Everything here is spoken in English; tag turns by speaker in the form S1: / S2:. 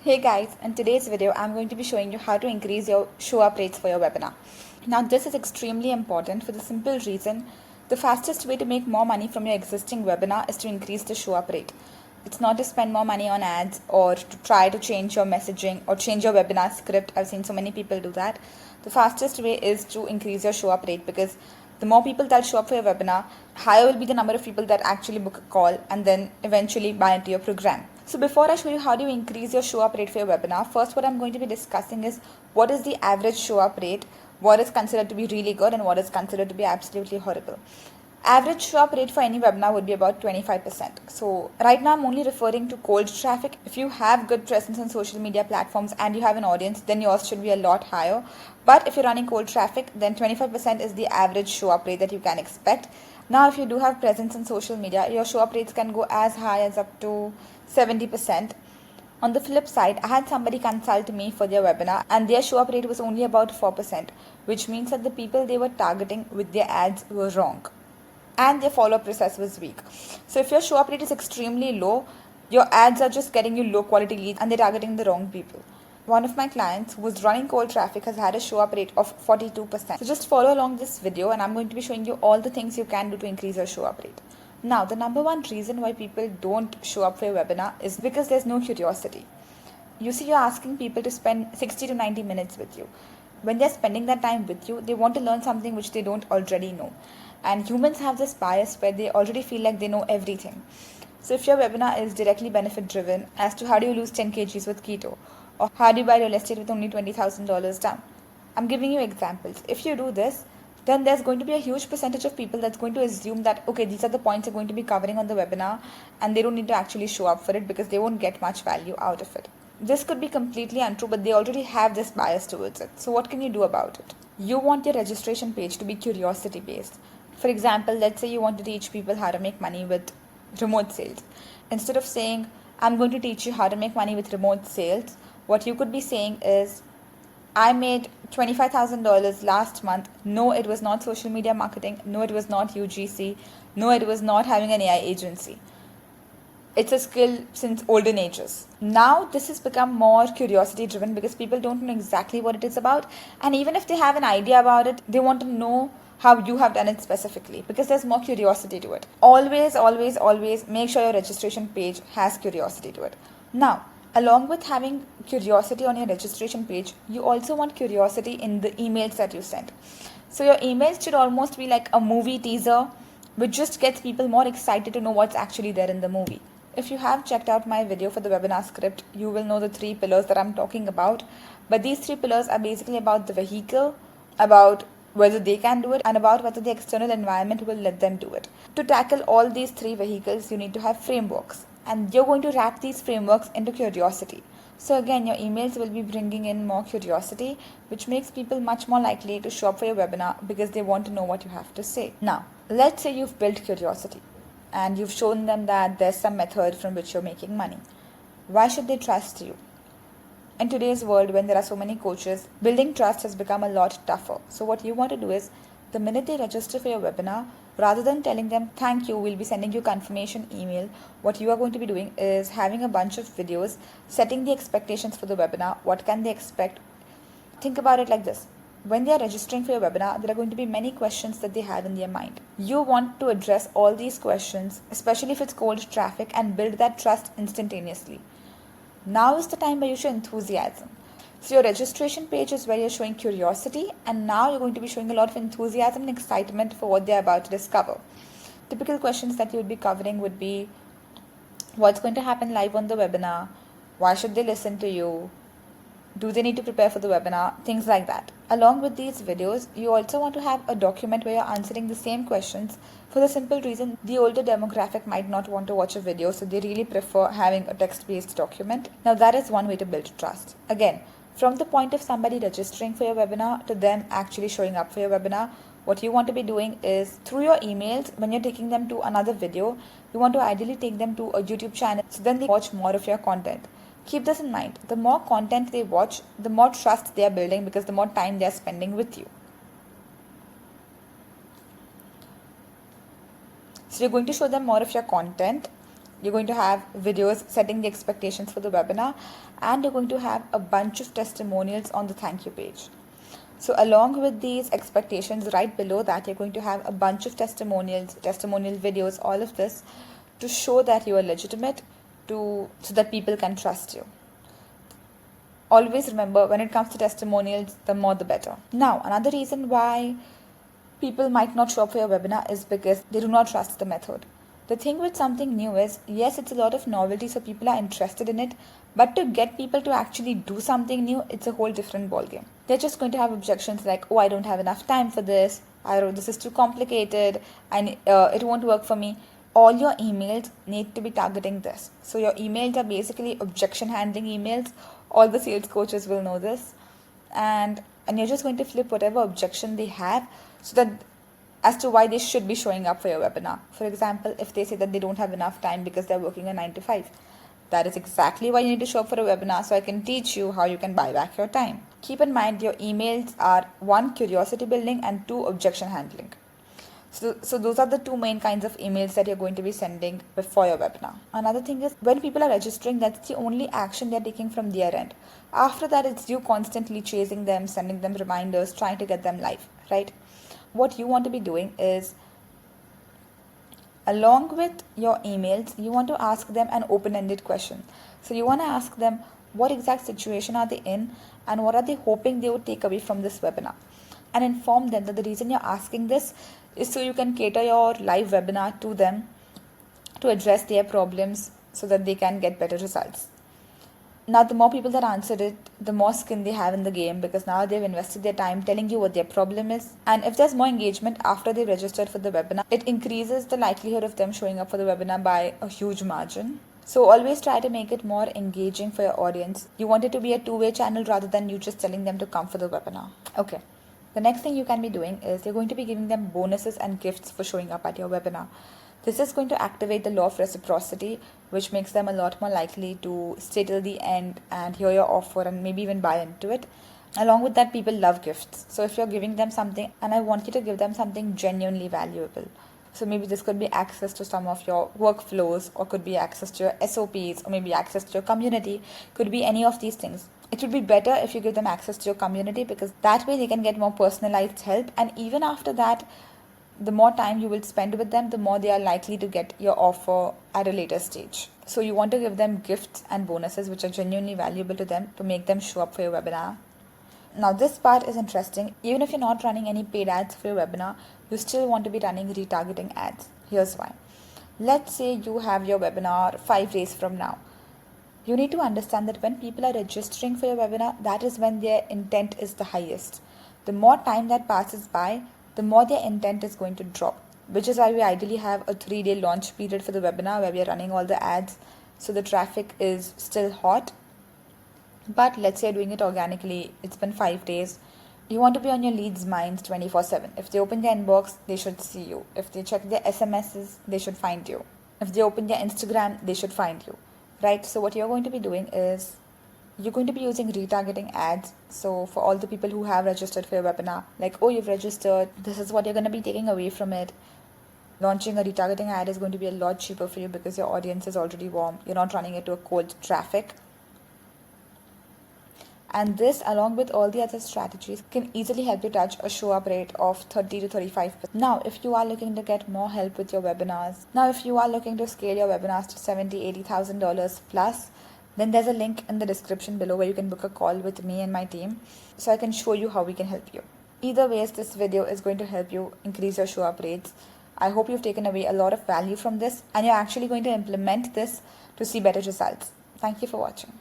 S1: Hey guys, in today's video I'm going to be showing you how to increase your show up rates for your webinar. Now this is extremely important for the simple reason the fastest way to make more money from your existing webinar is to increase the show up rate. It's not to spend more money on ads or to try to change your messaging or change your webinar script. I've seen so many people do that. The fastest way is to increase your show up rate because the more people that show up for your webinar, higher will be the number of people that actually book a call and then eventually buy into your program. So before I show you how do you increase your show up rate for your webinar, first what I'm going to be discussing is what is the average show up rate, what is considered to be really good and what is considered to be absolutely horrible. Average show up rate for any webinar would be about 25%. So right now I'm only referring to cold traffic. If you have good presence on social media platforms and you have an audience, then yours should be a lot higher. But if you're running cold traffic, then 25% is the average show up rate that you can expect. Now if you do have presence on social media, your show up rates can go as high as up to 70%. On the flip side, I had somebody consult me for their webinar and their show up rate was only about 4%, which means that the people they were targeting with their ads were wrong and their follow-up process was weak. So if your show up rate is extremely low, your ads are just getting you low quality leads and they're targeting the wrong people. One of my clients who was running cold traffic has had a show up rate of 42%. So just follow along this video and I'm going to be showing you all the things you can do to increase your show up rate. Now, the number one reason why people don't show up for your webinar is because there's no curiosity. You see, you're asking people to spend 60 to 90 minutes with you. When they're spending that time with you, they want to learn something which they don't already know. And humans have this bias where they already feel like they know everything. So if your webinar is directly benefit driven as to how do you lose 10 kgs with keto or how do you buy real estate with only $20,000 down, I'm giving you examples. If you do this, then there's going to be a huge percentage of people that's going to assume that, okay, these are the points you're going to be covering on the webinar and they don't need to actually show up for it because they won't get much value out of it. This could be completely untrue, but they already have this bias towards it. So what can you do about it? You want your registration page to be curiosity based. For example, let's say you want to teach people how to make money with remote sales. Instead of saying, I'm going to teach you how to make money with remote sales, what you could be saying is, I made $25,000 last month. No, it was not social media marketing. No, it was not UGC. No, it was not having an AI agency. It's a skill since olden ages. Now this has become more curiosity driven because people don't know exactly what it is about. And even if they have an idea about it, they want to know how you have done it specifically because there's more curiosity to it. Always, always, always make sure your registration page has curiosity to it. Now, along with having curiosity on your registration page, you also want curiosity in the emails that you send. So your emails should almost be like a movie teaser, which just gets people more excited to know what's actually there in the movie. If you have checked out my video for the webinar script, you will know the 3 pillars that I'm talking about. But these 3 pillars are basically about the vehicle, about whether they can do it, and about whether the external environment will let them do it. To tackle all these 3 vehicles, you need to have frameworks. And you're going to wrap these frameworks into curiosity. So again, your emails will be bringing in more curiosity, which makes people much more likely to show up for your webinar because they want to know what you have to say. Now, let's say you've built curiosity and you've shown them that there's some method from which you're making money. Why should they trust you? In today's world, when there are so many coaches, building trust has become a lot tougher. So what you want to do is, the minute they register for your webinar, rather than telling them, thank you, we'll be sending you confirmation email, what you are going to be doing is having a bunch of videos, setting the expectations for the webinar. What can they expect? Think about it like this. When they are registering for your webinar, there are going to be many questions that they have in their mind. You want to address all these questions, especially if it's cold traffic, and build that trust instantaneously. Now is the time where you show enthusiasm. So your registration page is where you're showing curiosity, and now you're going to be showing a lot of enthusiasm and excitement for what they're about to discover. Typical questions that you would be covering would be, what's going to happen live on the webinar? Why should they listen to you? Do they need to prepare for the webinar? Things like that. Along with these videos, you also want to have a document where you're answering the same questions for the simple reason the older demographic might not want to watch a video, so they really prefer having a text-based document. Now that is one way to build trust. Again, from the point of somebody registering for your webinar to them actually showing up for your webinar, what you want to be doing is through your emails, when you're taking them to another video, you want to ideally take them to a YouTube channel so then they watch more of your content. Keep this in mind. The more content they watch, the more trust they are building because the more time they are spending with you. So you're going to show them more of your content. You're going to have videos setting the expectations for the webinar, and you're going to have a bunch of testimonials on the thank you page. So along with these expectations, right below that, you're going to have a bunch of testimonials, testimonial videos, all of this to show that you are legitimate, so that people can trust you. Always remember, when it comes to testimonials, the more the better. Now, another reason why people might not show up for your webinar is because they do not trust the method. The thing with something new is, yes, it's a lot of novelty, so people are interested in it, but to get people to actually do something new, it's a whole different ballgame. They're just going to have objections like, oh, I don't have enough time for this, this is too complicated, and it won't work for me. All your emails need to be targeting this. So your emails are basically objection handling emails. All the sales coaches will know this. And you're just going to flip whatever objection they have so that as to why they should be showing up for your webinar. For example, if they say that they don't have enough time because they're working a 9 to 5, that is exactly why you need to show up for a webinar, so I can teach you how you can buy back your time. Keep in mind, your emails are 1, curiosity building, and 2, objection handling. So those are the 2 main kinds of emails that you're going to be sending before your webinar. Another thing is, when people are registering, that's the only action they're taking from their end. After that, it's you constantly chasing them, sending them reminders, trying to get them live, right? What you want to be doing is, along with your emails, you want to ask them an open-ended question. So you want to ask them, what exact situation are they in, and what are they hoping they would take away from this webinar? And inform them that the reason you're asking this is so you can cater your live webinar to them to address their problems so that they can get better results. Now, the more people that answer it, the more skin they have in the game, because now they've invested their time telling you what their problem is. And if there's more engagement after they've registered for the webinar, it increases the likelihood of them showing up for the webinar by a huge margin. So always try to make it more engaging for your audience. You want it to be a two-way channel rather than you just telling them to come for the webinar. Okay. The next thing you can be doing is you're going to be giving them bonuses and gifts for showing up at your webinar. This is going to activate the law of reciprocity, which makes them a lot more likely to stay till the end and hear your offer and maybe even buy into it. Along with that, people love gifts. So if you're giving them something, and I want you to give them something genuinely valuable. So maybe this could be access to some of your workflows, or could be access to your SOPs, or maybe access to your community, could be any of these things. It would be better if you give them access to your community, because that way they can get more personalized help. And even after that, the more time you will spend with them, the more they are likely to get your offer at a later stage. So you want to give them gifts and bonuses which are genuinely valuable to them to make them show up for your webinar. Now this part is interesting. Even if you're not running any paid ads for your webinar, you still want to be running retargeting ads. Here's why. Let's say you have your webinar 5 days from now. You need to understand that when people are registering for your webinar, that is when their intent is the highest. The more time that passes by, the more their intent is going to drop, which is why we ideally have a 3-day launch period for the webinar where we are running all the ads, so the traffic is still hot. But let's say you're doing it organically, it's been 5 days. You want to be on your leads' minds 24/7. If they open their inbox, they should see you. If they check their SMSs, they should find you. If they open their Instagram, they should find you, right? So what you're going to be doing is, you're going to be using retargeting ads. So for all the people who have registered for your webinar, like, oh, you've registered, this is what you're going to be taking away from it. Launching a retargeting ad is going to be a lot cheaper for you because your audience is already warm. You're not running into a cold traffic. And this, along with all the other strategies, can easily help you touch a show-up rate of 30 to 35%. Now, if you are looking to get more help with your webinars, if you are looking to scale your webinars to $70,000, $80,000 plus, then there's a link in the description below where you can book a call with me and my team so I can show you how we can help you. Either ways, this video is going to help you increase your show-up rates. I hope you've taken away a lot of value from this and you're actually going to implement this to see better results. Thank you for watching.